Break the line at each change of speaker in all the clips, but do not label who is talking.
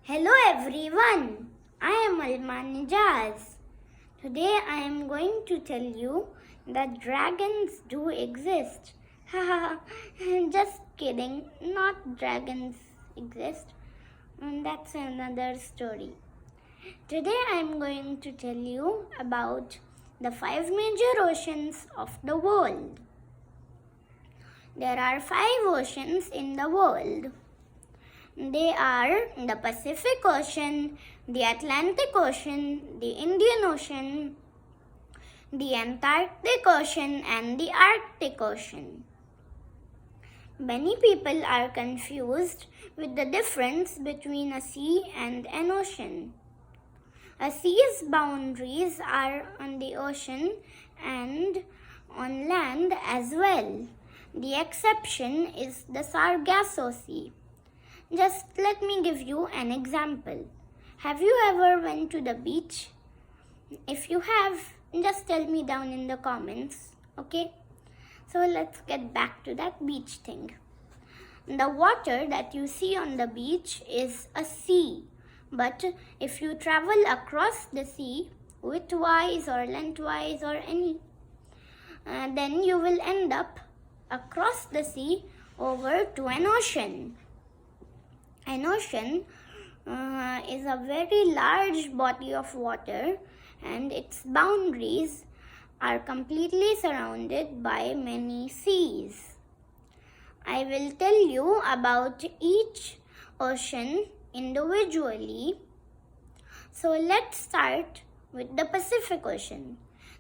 Hello everyone, I am Almani Jaz. Today I am going to tell you that dragons do exist. Haha, just kidding, not dragons exist. That's another story. Today I am going to tell you about the 5 major oceans of the world. There are 5 oceans in the world. They are the Pacific Ocean, the Atlantic Ocean, the Indian Ocean, the Antarctic Ocean, and the Arctic Ocean. Many people are confused with the difference between a sea and an ocean. A sea's boundaries are on the ocean and on land as well. The exception is the Sargasso Sea. Just let me give you an example. Have you ever went to the beach? If you have, just tell me down in the comments, okay? So let's get back to that beach thing. The water that you see on the beach is a sea. But if you travel across the sea, widthwise or lengthwise or any, then you will end up across the sea over to an ocean. An ocean is a very large body of water and its boundaries are completely surrounded by many seas. I will tell you about each ocean individually. So let's start with the Pacific Ocean.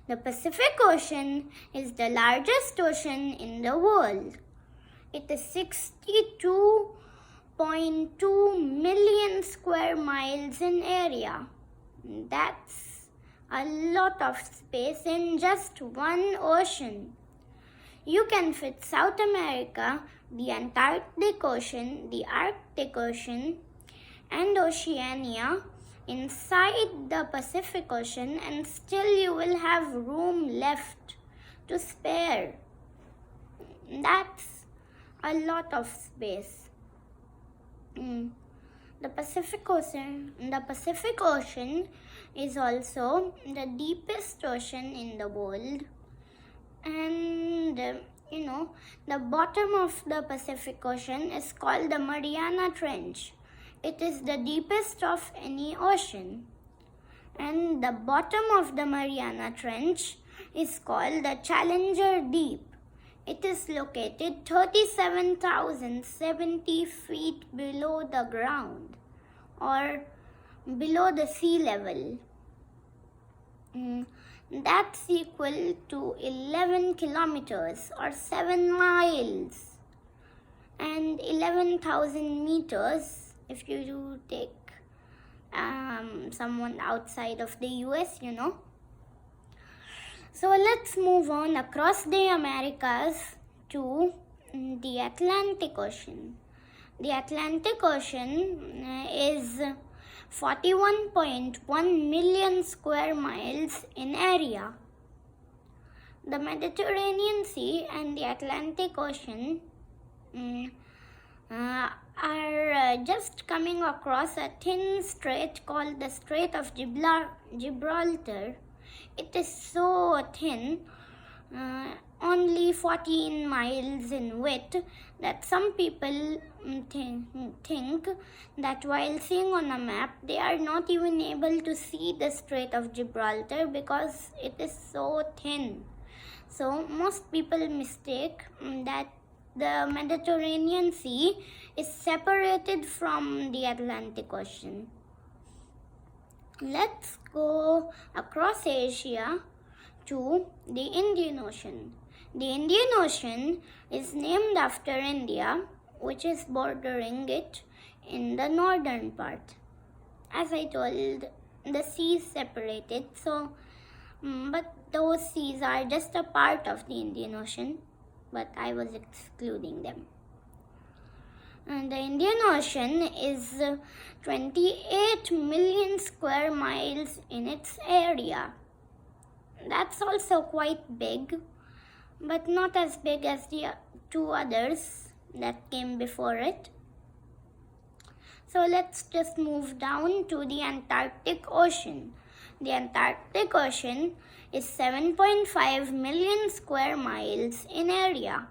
The Pacific Ocean is the largest ocean in the world. It is 62.2 million square miles in area. That's a lot of space in just one ocean. You can fit South America, the Antarctic Ocean, the Arctic Ocean, and Oceania inside the Pacific Ocean, and still you will have room left to spare. That's a lot of space. The Pacific Ocean is also the deepest ocean in the world, and the bottom of the Pacific Ocean is called the Mariana Trench. It is the deepest of any ocean, and the bottom of the Mariana Trench is called the Challenger Deep. It is located 37,070 feet below the ground or below the sea level. That's equal to 11 kilometers or 7 miles and 11,000 meters if you do take someone outside of the US, So let's move on across the Americas to the Atlantic Ocean. The Atlantic Ocean is 41.1 million square miles in area. The Mediterranean Sea and the Atlantic Ocean are just coming across a thin strait called the Strait of Gibraltar. It is so thin, only 14 miles in width, that some people think that while seeing on a map, they are not even able to see the Strait of Gibraltar because it is so thin. So most people mistake that the Mediterranean Sea is separated from the Atlantic Ocean. Let's go across Asia to the Indian Ocean. The Indian Ocean is named after India, which is bordering it in the northern part. As I told, the seas separated, but those seas are just a part of the Indian Ocean, but I was excluding them. And the Indian Ocean is 28 million square miles in its area. That's also quite big, but not as big as the two others that came before it. So let's just move down to the Antarctic Ocean. The Antarctic Ocean is 7.5 million square miles in area.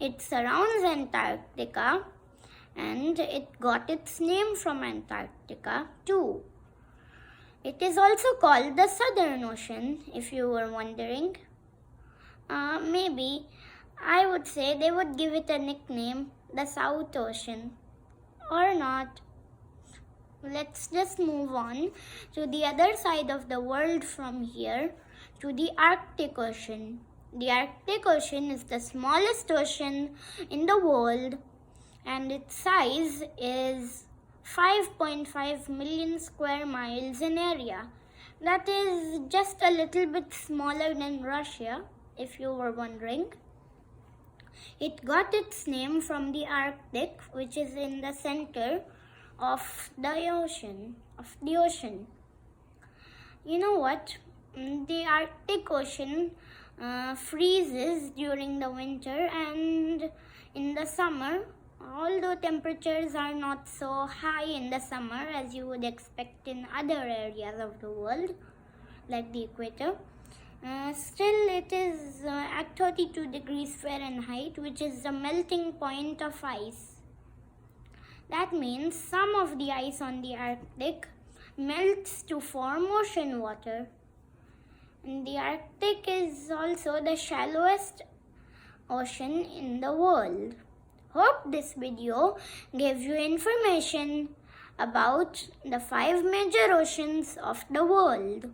It surrounds Antarctica and it got its name from Antarctica too. It is also called the Southern Ocean, if you were wondering. Maybe I would say they would give it a nickname, the South Ocean, or not. Let's just move on to the other side of the world from here, to the Arctic Ocean. The Arctic Ocean is the smallest ocean in the world and its size is 5.5 million square miles in area. That is just a little bit smaller than Russia, if you were wondering. It got its name from the Arctic, which is in the center of the ocean. You know what? The Arctic Ocean freezes during the winter, and in the summer, although temperatures are not so high in the summer as you would expect in other areas of the world, like the equator, still it is at 32 degrees Fahrenheit, which is the melting point of ice. That means some of the ice on the Arctic melts to form ocean water. And the Arctic is also the shallowest ocean in the world. Hope this video gave you information about the 5 major oceans of the world.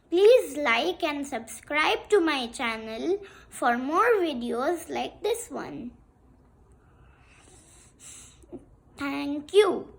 Please like and subscribe to my channel for more videos like this one. Thank you.